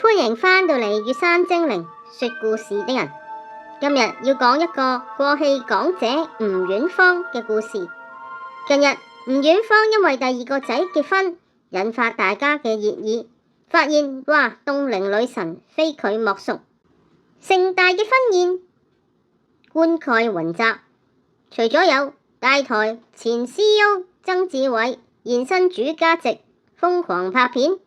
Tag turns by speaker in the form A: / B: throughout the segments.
A: 歡迎返到嚟月山精靈說故事的人。今日要講一個過氣港姐吳婉芳嘅故事。近日吳婉芳因為第二個仔結婚，引發大家嘅熱議，發現哇，凍齡女神非佢莫屬。盛大嘅婚宴冠蓋雲集，除咗有大台前 CEO 曾志偉現身主家席瘋狂拍片，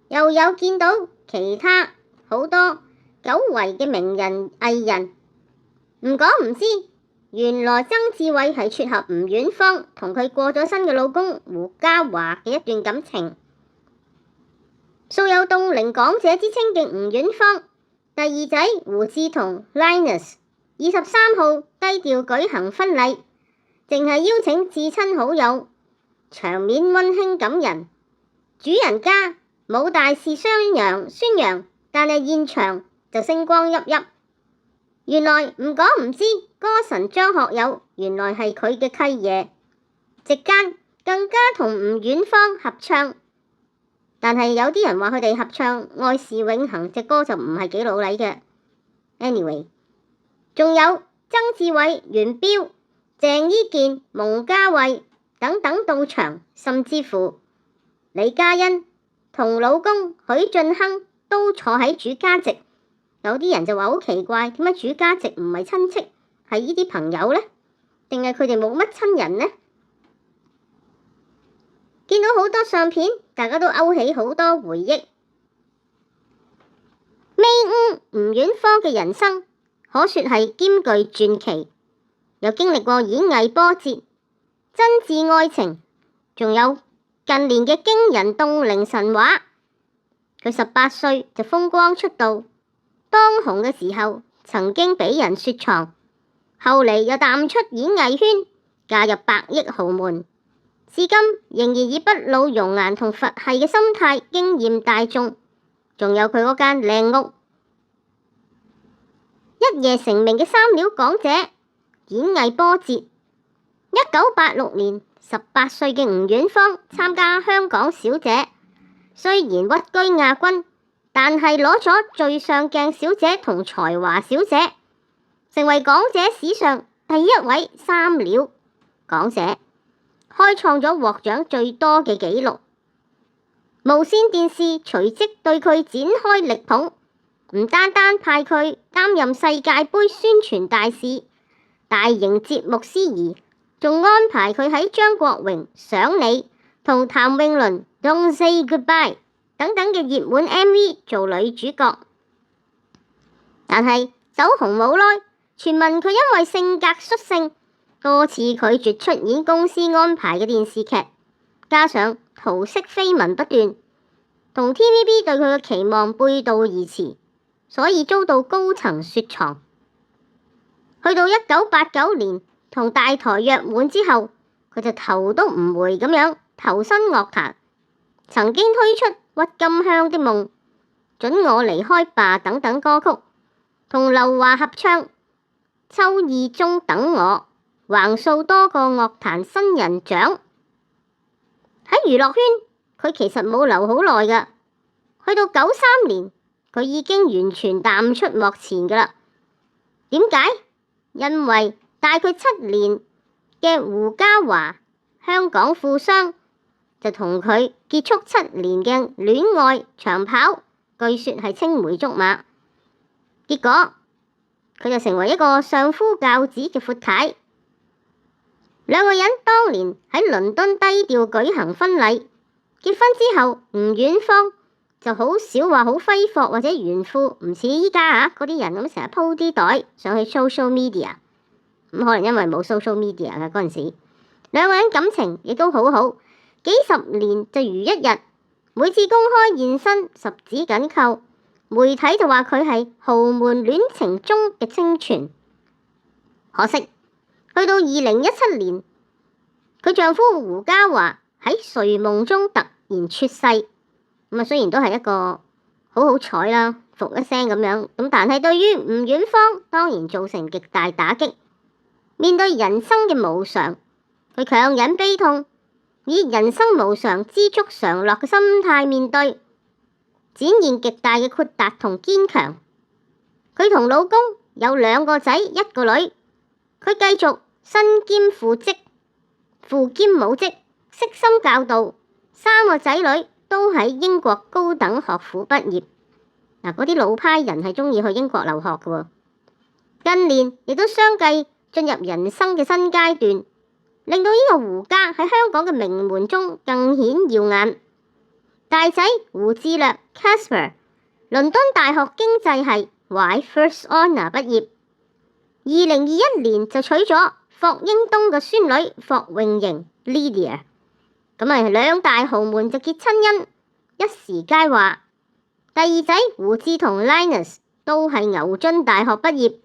A: 又有見到其他好多久違嘅名人藝人。唔講唔知，原來曾志偉係撮合吳婉芳同佢過咗身嘅老公胡嘉華嘅一段感情。素有凍齡港姐之稱嘅吳婉芳，第二仔胡志同 Linus 23號低調舉行婚禮，淨係邀請至親好友，場面溫馨感人。主人家冇大肆宣揚，但係現場就星光熠熠。原來唔講唔知，歌神張學友原來係佢嘅契爺，席間更加同吳婉芳合唱。但係有啲人話佢哋合唱《愛是永恆》隻歌就唔係幾老禮嘅。Anyway， 仲有曾志偉、元彪、鄭伊健、蒙嘉慧等等到場，甚至乎李嘉欣同老公許晉亨都坐喺主家席。有啲人就話好奇怪，點解主家席唔係親戚，係呢啲朋友呢？定係佢哋冇乜親人呢？見到好多相片，大家都勾起好多回憶。吳婉芳嘅人生可說係兼具傳奇，又經歷過演藝波折、真摯愛情，仲有近年嘅驚人凍齡神話。佢18歲就風光出道，當紅嘅時候曾經俾人雪藏，後嚟又淡出演藝圈，嫁入百億豪門，至今仍然以不老容顏同佛系嘅心態驚豔大眾。仲有佢嗰間靚屋，一夜成名嘅三料港姐，演藝波折。1986年18歲嘅吳婉芳參加香港小姐，雖然屈居亞軍，但係攞咗最上鏡小姐同才華小姐，成為港姐史上第一位三料港姐，開創咗獲獎最多嘅紀錄。無線電視隨即對佢展開力捧，唔單單派佢擔任世界盃宣傳大使、大型節目司儀，仲安排佢喺張國榮、想你同譚詠麟 Don't Say Goodbye 等等嘅熱門 MV 做女主角。但係走紅冇耐，傳聞佢因為性格率性，多次拒絕出演公司安排嘅電視劇，加上桃色緋聞不斷，同 TVB 對佢嘅期望背道而馳，所以遭到高層雪藏。去到1989年同大台約滿之後，佢就頭都唔回咁樣投身樂壇，曾經推出鬱金香的夢、准我離開吧等等歌曲，同劉華合唱秋意中等我，橫掃多個樂壇新人獎。喺娛樂圈，佢其實冇留好耐㗎，去到93年，佢已經完全淡出幕前㗎喇。點解？因為大佢7年嘅胡嘉華，香港富商，就同佢結束7年嘅戀愛長跑，據說係青梅竹馬。結果佢就成為一個相夫教子嘅闊太。兩個人當年喺倫敦低調舉行婚禮，結婚之後吳婉芳就好少話好揮霍或者炫富，唔似依家嗰啲人咁成日鋪啲袋上去 social media。咁可能因為冇 social media 嘅嗰陣時，兩個人感情亦都好好，幾十年就如一日。每次公開現身十指緊扣，媒體就話佢係豪門戀情中嘅清泉。可惜去到2017年，佢丈夫胡嘉華喺睡夢中突然猝逝。雖然都係一個好彩啦，伏一聲咁樣，但係對於吳婉芳當然造成極大打擊。面對人生嘅無常，佢強忍悲痛，以人生無常知足常樂嘅心態面對。展現極大嘅豁達同堅強。佢同老公有2個仔1個女，佢繼續身兼父職，父兼母職，悉心教導3個仔女都喺英國高等學府畢業。嗱，嗰啲老派人係中意去英國留學嘅喎。近年亦都相繼進入人生嘅新階段，令到呢個胡家喺香港嘅名門中更顯耀眼。大仔胡志略 Casper， 倫敦大學經濟系 Y First Honour 畢業，2021年就娶咗霍英東嘅孫女霍永瑩 Lydia， 咁2大豪門就結親姻，一時佳話。第二仔胡志同 Linus 都係牛津大學畢業，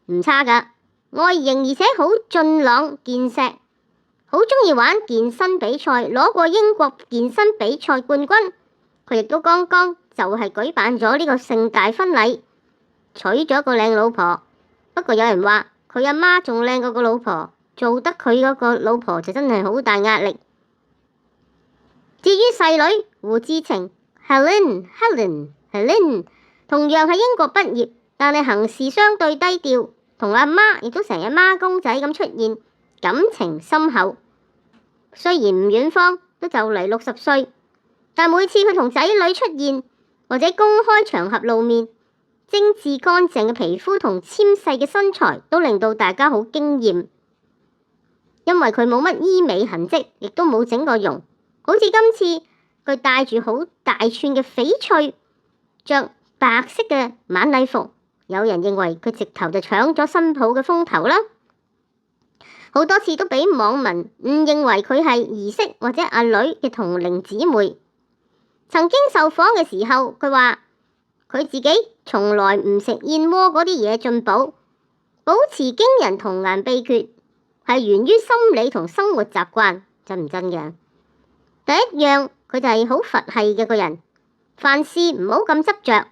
A: 唔差㗎，外形而且好俊朗健碩，好鍾意玩健身比賽，攞過英國健身比賽冠軍。佢亦都剛剛就係舉辦咗呢個盛大婚禮，娶咗個靚老婆。不過有人話佢阿媽仲靚過個老婆，做得佢嗰個老婆就真係好大壓力。至於細女胡志晴Helen 同樣喺英國畢業，但係行事相對低調，同阿媽亦都成日孖公仔咁出現，感情深厚。雖然吳遠芳都就嚟60歲，但每次佢同仔女出現或者公開場合露面，精緻乾淨嘅皮膚同纖細嘅身材都令到大家好驚豔。因為佢冇乜醫美痕跡，亦都冇整過容，好似今次佢戴住好大串嘅翡翠，着白色嘅晚禮服，有人認為佢直頭就搶咗新抱嘅風頭啦。好多次都俾網民誤認為佢係兒媳或者阿女嘅同齡姊妹。曾經受訪嘅時候，佢話佢自己從來唔食燕窩嗰啲嘢進補，保持驚人童顏秘訣係源於心理同生活習慣，真唔真嘅？第一樣，佢就係好佛系嘅個人，凡事唔好咁執着，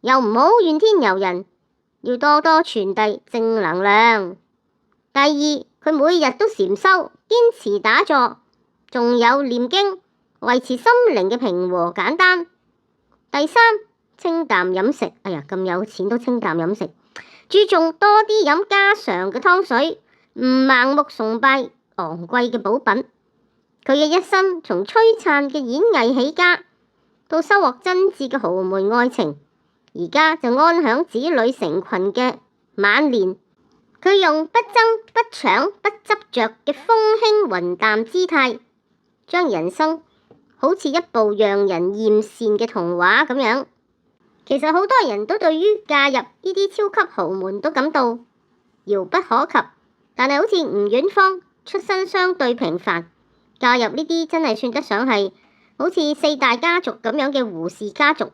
A: 又唔好怨天尤人，要多多傳遞正能量。第二，佢每日都禪修，堅持打坐，仲有念經，維持心靈嘅平和簡單。第三，清淡飲食，咁有錢都清淡飲食，注重多啲飲家常嘅湯水，唔盲目崇拜昂貴嘅補品。佢嘅一生從璀璨嘅演藝起家，到收穫真摯嘅豪門愛情，而家就安享子女成群嘅晚年。佢用不爭不搶不執着嘅風輕雲淡姿態，將人生好似一部讓人艷羨嘅童話咁樣。其實好多人都對於嫁入呢啲超級豪門都感到遙不可及，但係好似吳遠芳出身相對平凡，嫁入呢啲真係算得上係好似4大家族咁樣嘅胡氏家族，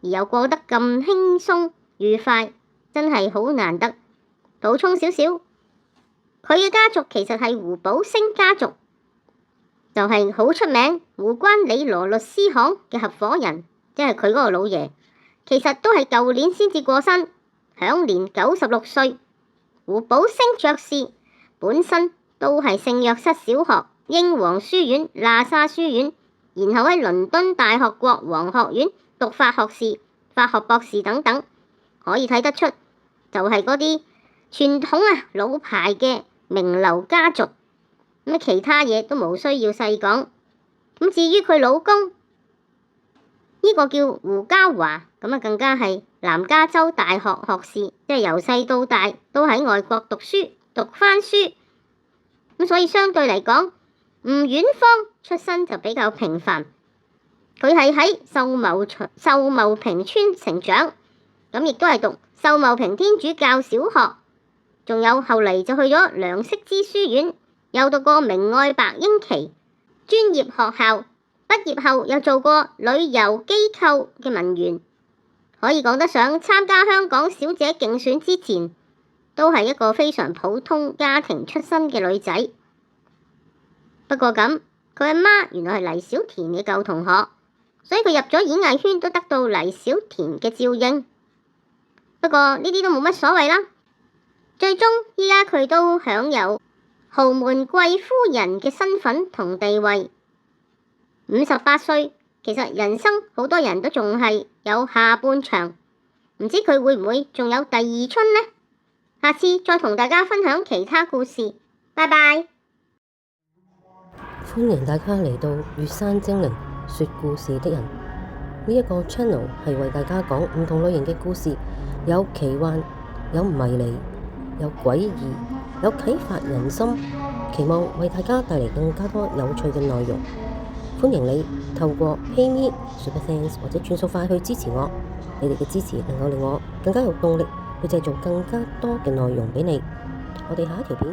A: 而又過得咁輕鬆愉快，真係好難得。補充少少，佢嘅家族其實係胡寶星家族，就係好出名胡關李羅律師行嘅合夥人，即係佢嗰個老爺，其實都係舊年先至過身，享年96歲。胡寶星爵士本身都係聖約瑟小學、英皇書院、喇沙書院，然後喺倫敦大學國王學院讀法學士、法學博士等等，可以睇得出就係嗰啲傳統老牌嘅名流家族。咁其他嘢都冇需要細講。咁至於佢老公呢個叫胡嘉華，咁更加係南加州大學學士，即係由細到大都喺外國讀返書。咁所以相對嚟講，吳遠芳出身就比較平凡。佢係喺秀茂坪村成長，咁亦都係讀秀茂坪天主教小學，仲有後嚟就去咗梁釋之書院，又讀過明愛白英奇專業學校，畢業後又做過旅遊機構嘅文員，可以講得上參加香港小姐競選之前，都係一個非常普通家庭出身嘅女仔。不過咁，佢阿媽原來係黎小田嘅舊同學，所以佢入咗演藝圈都得到黎小田嘅照應。不過呢啲都冇乜所謂啦。最終依家佢都享有豪門貴夫人嘅身份同地位。58歲其實人生好多人都仲係有下半場，唔知佢會唔會仲有第二春呢？下次再同大家分享其他故事，拜拜。
B: 歡迎大家嚟到月山精靈說故事的人呢一個 channel， 係為大家講唔同類型嘅故事，有奇幻，有迷離，有詭異，有啟發人心，期望為大家帶嚟更加多有趣嘅內容。歡迎你透過 PayMe、Super Thanks 或者轉數快去支持我，你哋嘅支持能夠令我更加有動力去製造更加多嘅內容俾你。我哋下一條片